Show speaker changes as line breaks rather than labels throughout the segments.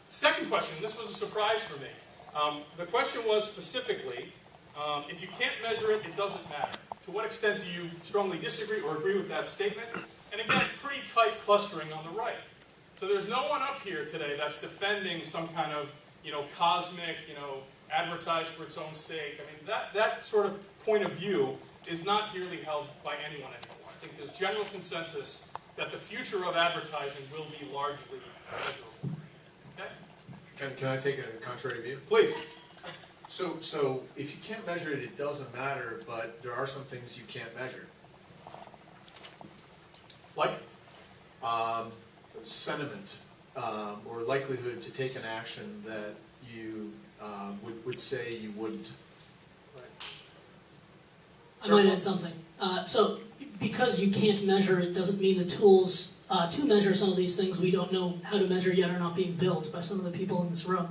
Second question, this was a surprise for me. The question was specifically, if you can't measure it, it doesn't matter. To what extent do you strongly disagree or agree with that statement? And again, pretty tight clustering on the right. So there's no one up here today that's defending some kind of, cosmic, advertise for its own sake. I mean, that sort of point of view is not dearly held by anyone anymore. I think there's general consensus that the future of advertising will be largely measurable. Okay?
Can I take a contrary view?
Please.
So if you can't measure it, it doesn't matter, but there are some things you can't measure.
Like?
Sentiment, or likelihood to take an action that you would say you wouldn't.
Right.
I might add something. So because you can't measure it doesn't mean the tools to measure some of these things we don't know how to measure yet are not being built by some of the people in this room.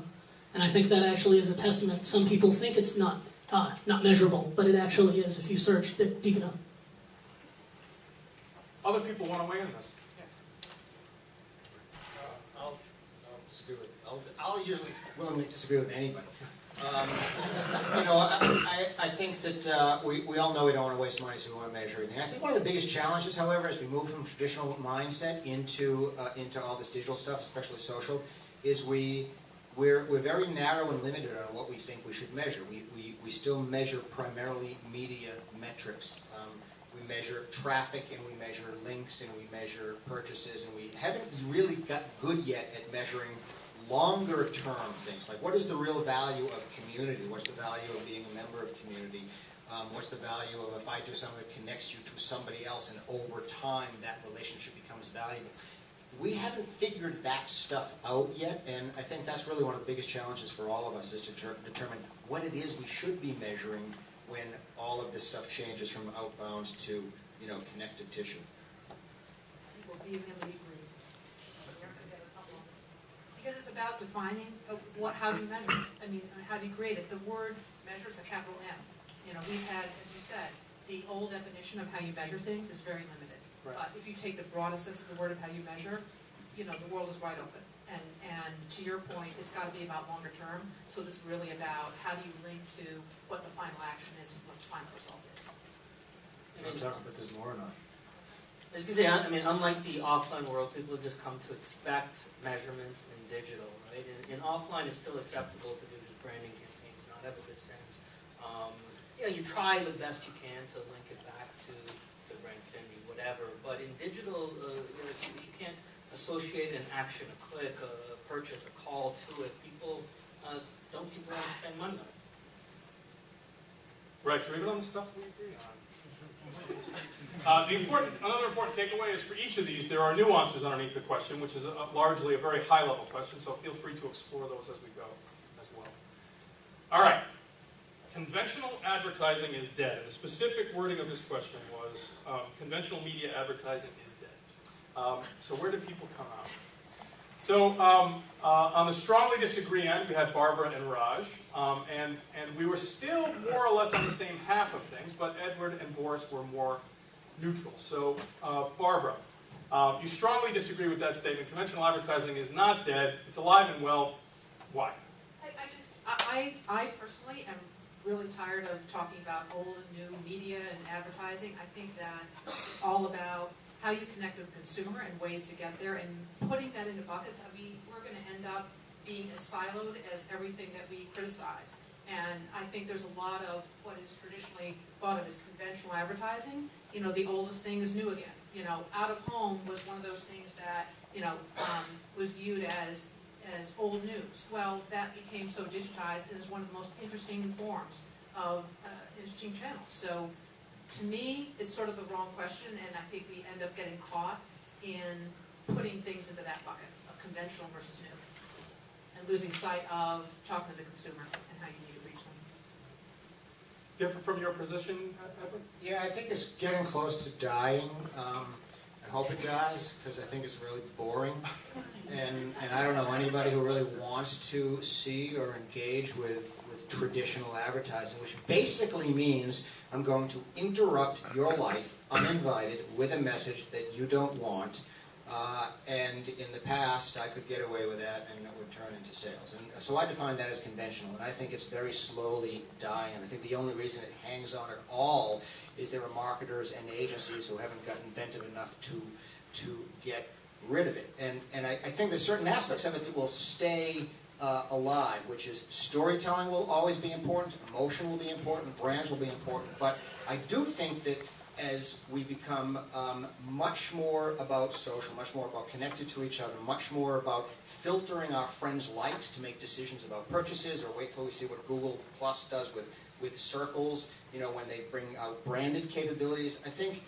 And I think that actually is a testament. Some people think it's not measurable, but it actually is if you search deep enough.
Other people want to weigh in this.
I'll disagree with. I'll usually willingly disagree with anybody. I think that we all know we don't want to waste money, so we want to measure everything. I think one of the biggest challenges, however, as we move from traditional mindset into all this digital stuff, especially social, is we're very narrow and limited on what we think we should measure. We still measure primarily media metrics. We measure traffic, and we measure links, and we measure purchases, and we haven't really got good yet at measuring longer term things, like what is the real value of community? What's the value of being a member of community? What's the value of if I do something that connects you to somebody else, and over time that relationship becomes valuable? We haven't figured that stuff out yet, and I think that's really one of the biggest challenges for all of us, is to determine what it is we should be measuring when all of this stuff changes from outbound to, connective tissue.
Because it's about defining how do you measure it? I mean, how do you create it? The word measure is a capital M. We've had, as you said, the old definition of how you measure things is very limited.
Right.
But if you take the broadest sense of the word of how you measure, the world is wide open. And to your point, it's got to be about longer term. So this is really about how do you link to what the final action is and what the final result is.
You want to talk about this more or not?
I was going to say, unlike the offline world, people have just come to expect measurement in digital, right? In offline, it's still acceptable to do just branding campaigns, not have a good sense. You try the best you can to link it back to brand affinity, whatever. But in digital, if you can't associate an action, a click, a purchase, a call to it, people don't seem to want to spend money on it.
Right, so even on the stuff we agree on. Another important takeaway is for each of these, there are nuances underneath the question, which is largely a very high-level question, so feel free to explore those as we go as well. All right. Conventional advertising is dead. The specific wording of this question was, conventional media advertising is dead. So where do people come out? So on the strongly disagree end, we had Barbara and Raj, and we were still more or less on the same half of things, but Edward and Boris were more neutral. So Barbara, you strongly disagree with that statement. Conventional advertising is not dead. It's alive and well. Why?
I personally am really tired of talking about old and new media and advertising. I think that it's all about how you connect with the consumer and ways to get there, and putting that into buckets. We're going to end up being as siloed as everything that we criticize. And I think there's a lot of what is traditionally thought of as conventional advertising. The oldest thing is new again. Out of home was one of those things that, was viewed as old news. Well, that became so digitized and is one of the most interesting forms of interesting channels. So to me, it's sort of the wrong question, and I think we end up getting caught in putting things into that bucket of conventional versus new, and losing sight of talking to the consumer and how you need to reach them.
Different from your position, Edward?
Yeah, I think it's getting close to dying. I hope it dies, because I think it's really boring. And I don't know anybody who really wants to see or engage with traditional advertising, which basically means I'm going to interrupt your life uninvited with a message that you don't want. And in the past, I could get away with that, and it would turn into sales. And so I define that as conventional, and I think it's very slowly dying. And I think the only reason it hangs on at all is there are marketers and agencies who haven't gotten inventive enough to get rid of it. And I think there's certain aspects of it that will stay alive, which is storytelling will always be important, emotion will be important, brands will be important, but I do think that as we become much more about social, much more about connected to each other, much more about filtering our friends' likes to make decisions about purchases, or wait till we see what Google Plus does with circles, you know, when they bring out branded capabilities. I think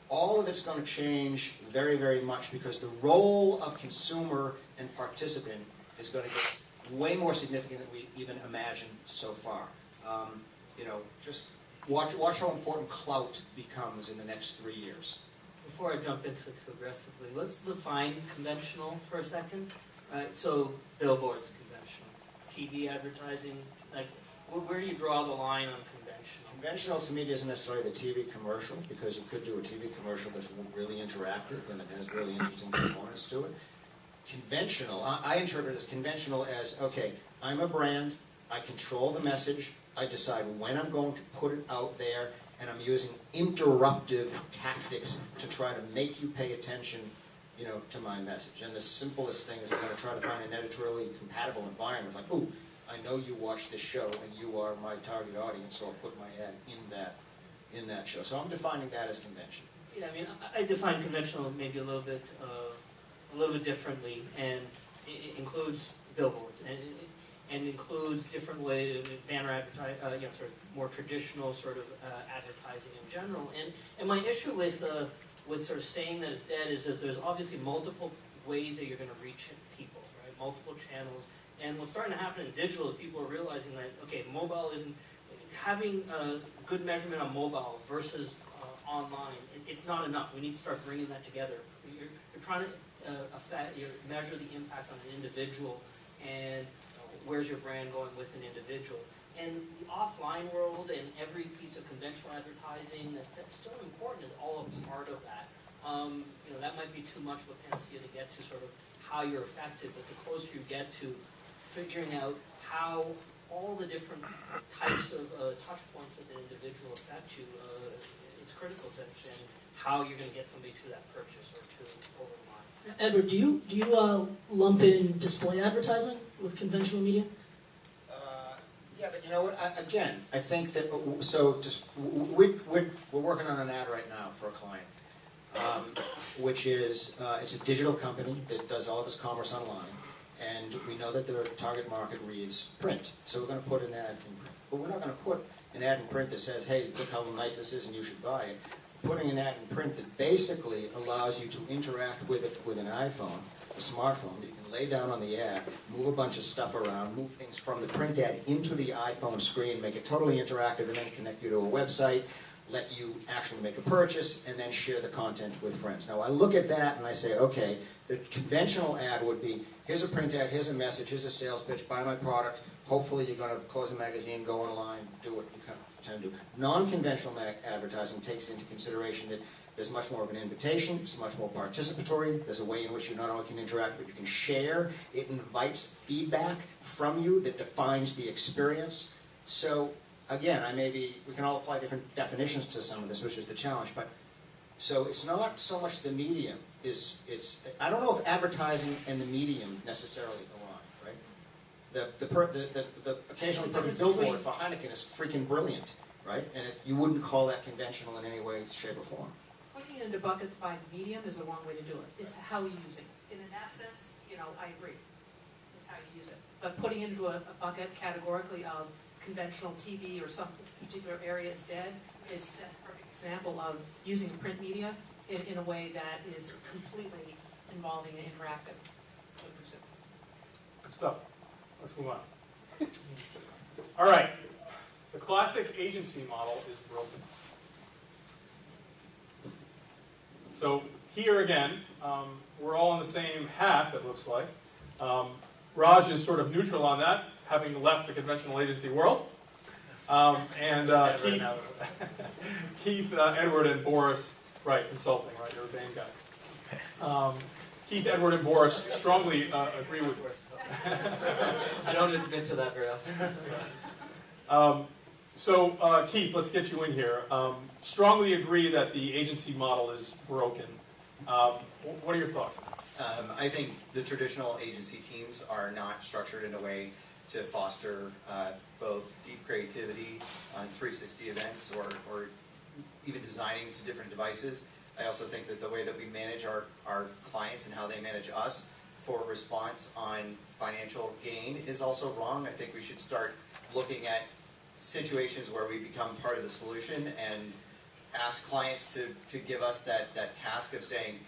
all of it's going to change very, very much, because the role of consumer and participant is going to get way more significant than we even imagined so far. You know, just watch how important clout becomes in the next 3 years.
Before I jump into it too aggressively, let's define conventional for a second. Right? So billboards, conventional. TV advertising, like where do you draw the line on conventional?
Conventional to me isn't necessarily the TV commercial, because you could do a TV commercial that's really interactive and it has really interesting components to it. Conventional, I interpret it as conventional as, okay, I'm a brand, I control the message, I decide when I'm going to put it out there, and I'm using interruptive tactics to try to make you pay attention, you know, to my message. And the simplest thing is I'm going to try to find an editorially compatible environment, like, ooh, I know you watch this show and you are my target audience, so I'll put my ad in that show. So I'm defining that as convention.
Yeah, I mean, I define conventional maybe a little bit differently, and it includes billboards and includes different ways of banner advertising, you know, sort of more traditional sort of advertising in general. And my issue with sort of saying that it's dead is that there's obviously multiple ways that you're going to reach people, right? Multiple channels. And what's starting to happen in digital is people are realizing that, okay, mobile isn't, having good measurement on mobile versus online, it's not enough. We need to start bringing that together. You're trying to measure the impact on an individual, and where's your brand going with an individual. And the offline world and every piece of conventional advertising that's still important is all a part of that. You know, that might be too much of a panacea to get to sort of how you're affected, but the closer you get to figuring out how all the different types of touch points with an individual affect you, it's critical to understand how you're going to get somebody to that purchase or to over the line.
Edward, do you lump in display advertising with conventional media?
Yeah, but you know what? I think that we're working on an ad right now for a client, which is it's a digital company that does all of its commerce online, and we know that their target market reads print, so we're going to put an ad in print. But we're not going to put an ad in print that says, "Hey, look how nice this is, and you should buy it." Putting an ad in print that basically allows you to interact with it with an iPhone, a smartphone, that you can lay down on the ad, move a bunch of stuff around, move things from the print ad into the iPhone screen, make it totally interactive, and then connect you to a website, let you actually make a purchase, and then share the content with friends. Now I look at that and I say, okay, the conventional ad would be, here's a print ad, here's a message, here's a sales pitch, buy my product, hopefully you're going to close a magazine, go online, do what you tend to do. Non-conventional advertising takes into consideration that there's much more of an invitation, it's much more participatory, there's a way in which you not only can interact, but you can share. It invites feedback from you that defines the experience. So again, we can all apply different definitions to some of this, which is the challenge, but so it's not so much the medium, I don't know if advertising and the medium necessarily align, right? The occasionally perfect billboard for Heineken is freaking brilliant, right? And you wouldn't call that conventional in any way, shape, or form.
Putting it into buckets by medium is the wrong way to do it. It's how you use it. And in that sense, you know, I agree. It's how you use it. But putting into a bucket categorically of conventional TV or some particular area instead, that's a perfect example of using print media in a way that is completely involving and interactive with the consumer.
Good stuff. Let's move on. All right. The classic agency model is broken. So here again, we're all in the same half, it looks like. Raj is sort of neutral on that, having left the conventional agency world. Keith, Edward, and Boris, right, consulting, right, you're a Bain guy. Keith, Edward, and Boris strongly agree with.
I don't admit to that very often.
Keith, let's get you in here. Strongly agree that the agency model is broken. What are your thoughts?
I think the traditional agency teams are not structured in a way to foster both deep creativity on 360 events or even designing to different devices. I also think that the way that we manage our clients and how they manage us for response on financial gain is also wrong. I think we should start looking at situations where we become part of the solution and ask clients to give us that task of saying,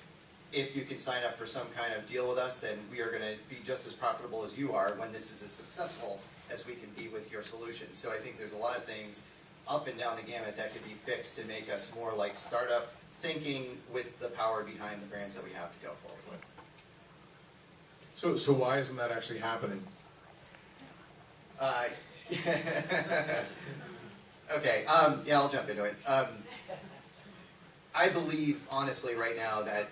if you can sign up for some kind of deal with us, then we are going to be just as profitable as you are when this is as successful as we can be with your solution. So I think there's a lot of things up and down the gamut that could be fixed to make us more like startup thinking with the power behind the brands that we have to go forward with.
So why isn't that actually happening?
Okay, yeah, I'll jump into it. I believe, honestly, right now that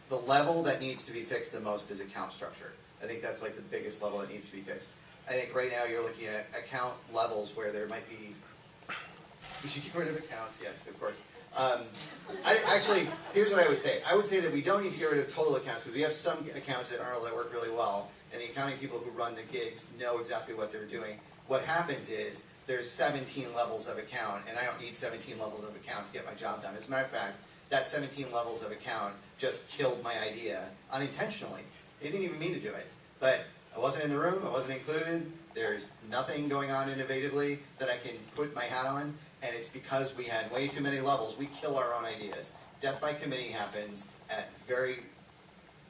the level that needs to be fixed the most is account structure. I think that's like the biggest level that needs to be fixed. I think right now you're looking at account levels where there might be. We should get rid of accounts, yes, of course. Actually, here's what I would say. I would say that we don't need to get rid of total accounts because we have some accounts at Arnold that work really well, and the accounting people who run the gigs know exactly what they're doing. What happens is there's 17 levels of account, and I don't need 17 levels of account to get my job done. As a matter of fact, that 17 levels of account just killed my idea unintentionally. They didn't even mean to do it, but I wasn't in the room, I wasn't included, there's nothing going on innovatively that I can put my hat on, and it's because we had way too many levels. We kill our own ideas. Death by committee happens at very,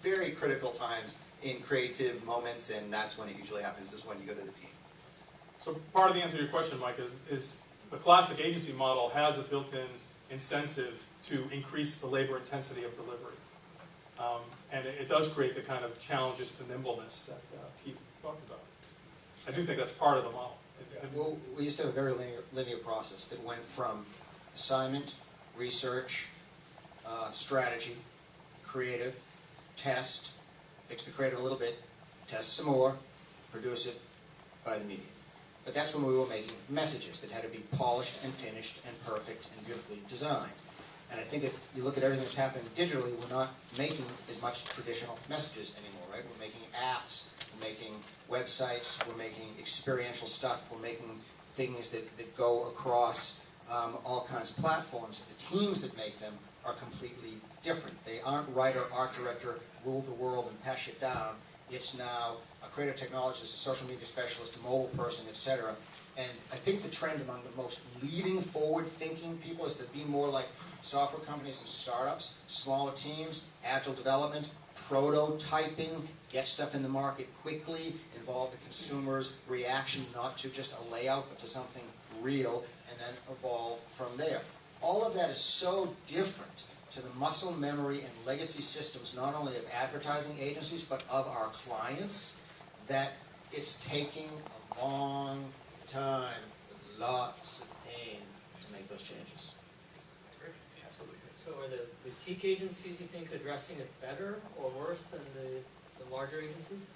very critical times in creative moments, and that's when it usually happens, is when you go to the team.
So part of the answer to your question, Mike, is the classic agency model has a built-in incentive to increase the labor intensity of delivery. And it does create the kind of challenges to nimbleness that Keith talked about. I do think that's part of the model.
Well, we used to have a very linear process that went from assignment, research, strategy, creative, test, fix the creative a little bit, test some more, produce it by the medium. But that's when we were making messages that had to be polished and finished and perfect and beautifully designed. And I think if you look at everything that's happening digitally, we're not making as much traditional messages anymore, right? We're making apps, we're making websites, we're making experiential stuff, we're making things that go across all kinds of platforms. The teams that make them are completely different. They aren't writer, art director, rule the world and pass it down. It's now a creative technologist, a social media specialist, a mobile person, etc. And I think the trend among the most leading, forward-thinking people is to be more like software companies and startups, smaller teams, agile development, prototyping, get stuff in the market quickly, involve the consumer's reaction, not to just a layout, but to something real, and then evolve from there. All of that is so different to the muscle memory and legacy systems, not only of advertising agencies, but of our clients, that it's taking a long time with lots of pain to make those changes.
Absolutely.
So are the boutique agencies, you think, addressing it better or worse than the larger agencies?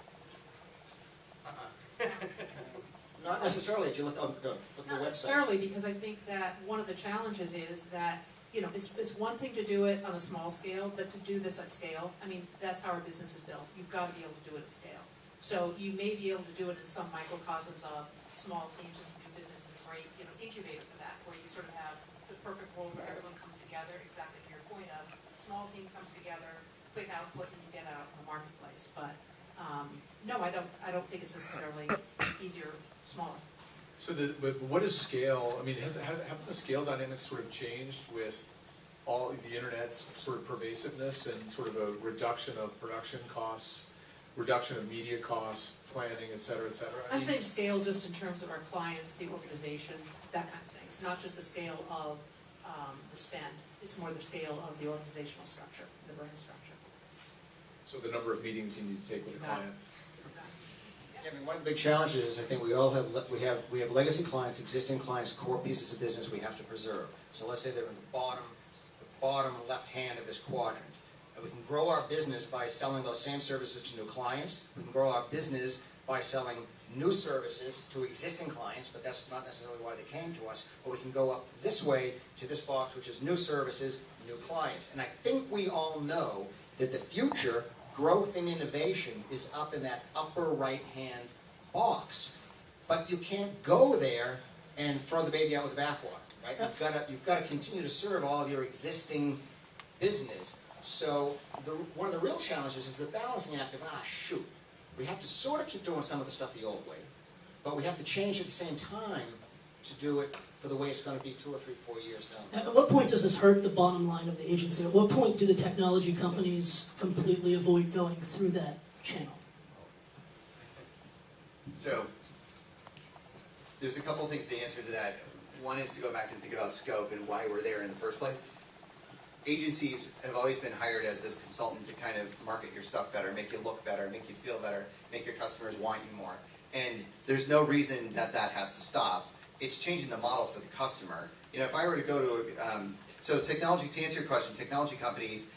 Not necessarily. If you look on the
Not
website.
necessarily, because I think that one of the challenges is that, you know, it's one thing to do it on a small scale, but to do this at scale, I mean, that's how our business is built. You've got to be able to do it at scale. So you may be able to do it in some microcosms of small teams, and new business is a great, you know, incubator for that, where you sort of have the perfect world where everyone comes together, exactly to your point of, small team comes together, quick output, and you get out in the marketplace. But no, I don't think it's necessarily easier, smaller.
So, but what is scale? I mean, haven't the scale dynamics sort of changed with all of the internet's sort of pervasiveness and sort of a reduction of production costs, reduction of media costs, planning, et cetera, et cetera?
I'm saying scale just in terms of our clients, the organization, that kind of thing. It's not just the scale of the spend. It's more the scale of the organizational structure, the brand structure.
So the number of meetings you need to take with a client.
Yeah, I mean, one of the big challenges is I think we all have we have legacy clients, existing clients, core pieces of business we have to preserve. So let's say they're in the bottom left hand of this quadrant. And we can grow our business by selling those same services to new clients. We can grow our business by selling new services to existing clients, but that's not necessarily why they came to us. Or we can go up this way to this box, which is new services, new clients. And I think we all know that the future growth and innovation is up in that upper right-hand box. But you can't go there and throw the baby out with the bathwater, right? You've got to continue to serve all of your existing business. So one of the real challenges is the balancing act of, shoot, we have to sort of keep doing some of the stuff the old way, but we have to change at the same time to do it for the way it's going to be 2 or 3, 4 years down.
At what point does this hurt the bottom line of the agency? At what point do the technology companies completely avoid going through that channel?
So, there's a couple things to answer to that. One is to go back and think about scope and why we're there in the first place. Agencies have always been hired as this consultant to kind of market your stuff better, make you look better, make you feel better, make your customers want you more. And there's no reason that that has to stop. It's changing the model for the customer. You know, if I were to go to, so technology, to answer your question, technology companies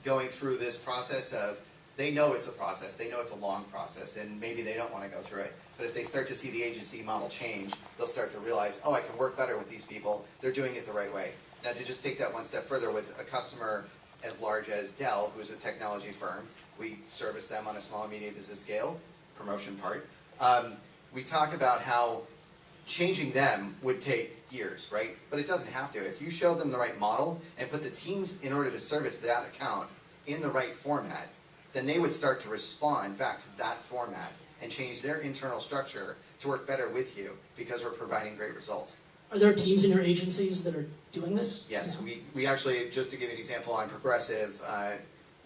going through this process of, they know it's a process, they know it's a long process, and maybe they don't want to go through it. But if they start to see the agency model change, they'll start to realize, oh, I can work better with these people, they're doing it the right way. Now, to just take that one step further with a customer as large as Dell, who's a technology firm, we service them on a small and medium business scale, promotion part. We talk about how changing them would take years, right? But it doesn't have to. If you show them the right model and put the teams in order to service that account in the right format, then they would start to respond back to that format and change their internal structure to work better with you because we're providing great results.
Are there teams in your agencies that are doing this?
Yes, we actually, just to give you an example on Progressive,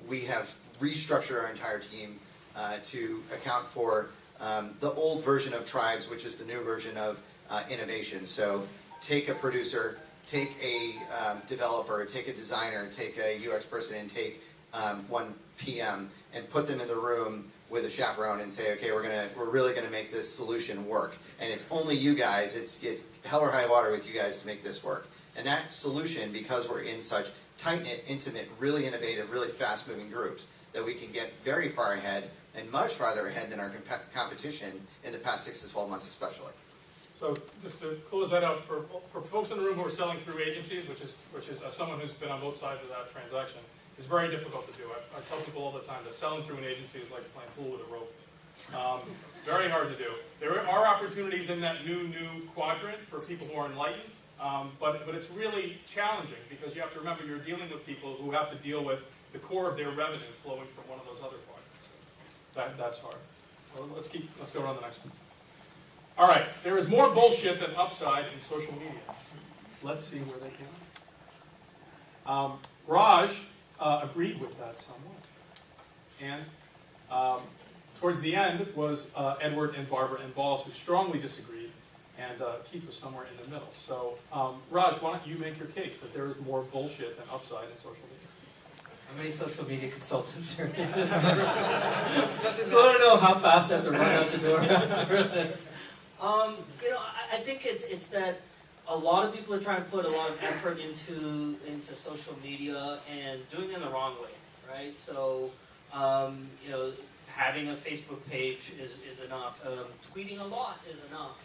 we have restructured our entire team to account for the old version of Tribes, which is the new version of innovation. So take a producer, take a developer, take a designer, take a UX person, and take one PM, and put them in the room with a chaperone and say, okay, we're really gonna make this solution work. And it's only you guys, it's hell or high water with you guys to make this work. And that solution, because we're in such tight-knit, intimate, really innovative, really fast-moving groups, that we can get very far ahead and much farther ahead than our competition in the past 6 to 12 months especially.
So just to close that out, for folks in the room who are selling through agencies, which is as someone who's been on both sides of that transaction, it's very difficult to do. I tell people all the time that selling through an agency is like playing pool with a rope. Very hard to do. There are opportunities in that new quadrant for people who are enlightened, but it's really challenging because you have to remember you're dealing with people who have to deal with the core of their revenue flowing from one of those other quadrants. That's hard. Well, let's go on to the next one. All right, there is more bullshit than upside in social media. Let's see where they came. Raj agreed with that somewhat. And towards the end was Edward and Barbara and Balls, who strongly disagreed, and Keith was somewhere in the middle. So, Raj, why don't you make your case that there is more bullshit than upside in social media?
How many social media consultants are in this room? So I don't know how fast I have to run out the door after this. You know, I think it's that a lot of people are trying to put a lot of effort into social media and doing it in the wrong way, right? So, you know, having a Facebook page is enough. Tweeting a lot is enough.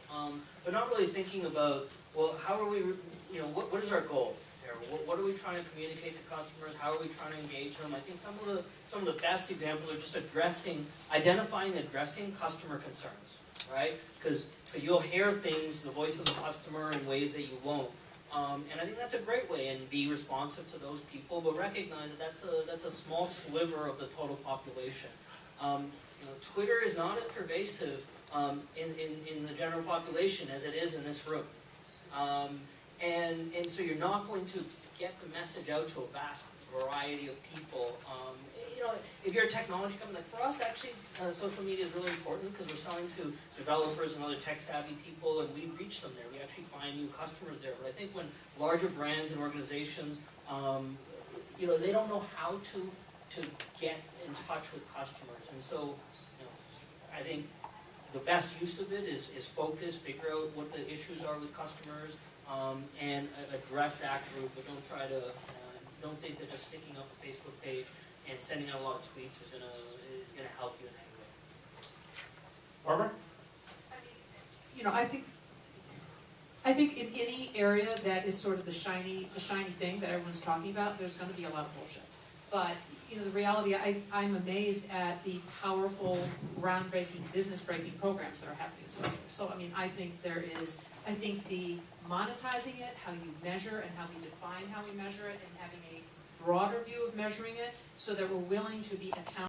But not really thinking about, well, how are we, you know, what is our goal here? What are we trying to communicate to customers? How are we trying to engage them? I think some of the best examples are just identifying, addressing customer concerns, right? Because you'll hear things, the voice of the customer, in ways that you won't. And I think that's a great way, and be responsive to those people, but recognize that that's a small sliver of the total population. You know, Twitter is not as pervasive in the general population as it is in this room. And so you're not going to get the message out to a vast variety of people. You know, if you're a technology company, like for us, actually, social media is really important because we're selling to developers and other tech-savvy people, and we reach them there. We actually find new customers there. But I think when larger brands and organizations, you know, they don't know how to get in touch with customers, and so, you know, I think the best use of it is focus, figure out what the issues are with customers, and address that group, but don't try to don't think that just sticking up a Facebook page and sending out a lot of tweets is gonna help you in any way.
Barbara?
I mean, you know, I think in any area that is sort of the shiny thing that everyone's talking about, there's going to be a lot of bullshit. But you know, the reality, I'm amazed at the powerful, groundbreaking, business-breaking programs that are happening in social. So I mean, I think the monetizing it, how you measure and how we define how we measure it, and having a broader view of measuring it, so that we're willing to be accountable.